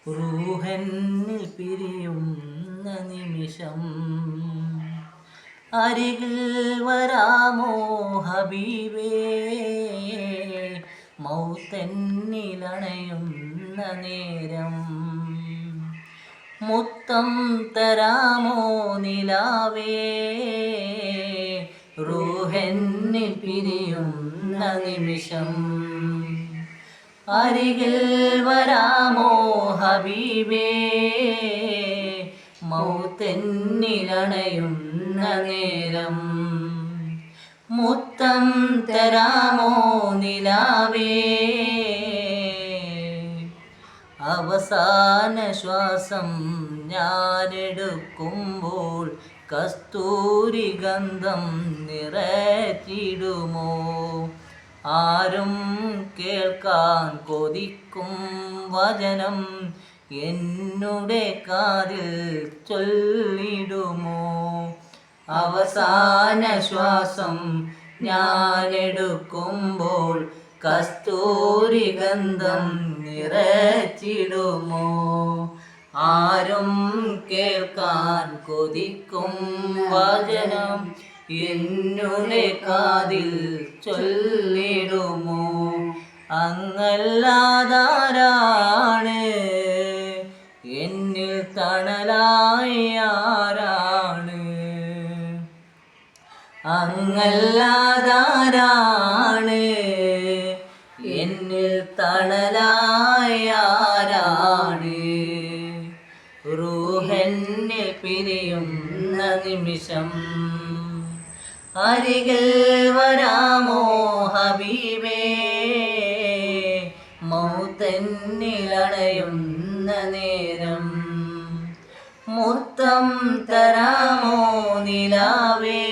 റൂഹന്നിൽ പിരിയുന്ന നിമിഷം അരികിൽ വരാമോ ഹബീബേ, മൗത്തെന്നിലണയുന്ന നേരം മുത്തം തരാമോ നിലാവേ, റൂഹന്നിൽ പിരിയുന്ന നിമിഷം അരികിൽ വരാമോ ഹബീബേ, മൗത്തെന്നിലണയുന്ന നേരം മുത്തം തരാമോ നിലാവേ. അവസാന ശ്വാസം ഞാനെടുക്കുമ്പോൾ കസ്തൂരി ഗന്ധം നിറച്ചിടുമോ, ആരും കേൾക്കാൻ കൊതിക്കും വചനം എന്നുടെ കാതിൽ ചൊല്ലിടുമോ. അവസാന ശ്വാസം ഞാനെടുക്കുമ്പോൾ കസ്തൂരി ഗന്ധം നിറച്ചിടുമോ, ആരും കേൾക്കാൻ കൊതിക്കും വചനം എന്നുടെ കാതിൽ ചൊല്ലിടുമോ. അങ്ങല്ലാതാരാണ് എന്നിൽ തണലായി ആരാണ്, അങ്ങല്ലാതാരാണ് എന്നിൽ തണലായി ആരാണ്. റൂഹന്നിൽ പിരിയുന്ന നിമിഷം അരികിൽ വരാമോ ഹബീബേ, മൗത്തെന്നിലണയുന്ന നേരം മുത്തം തരാമോ നിലാവേ,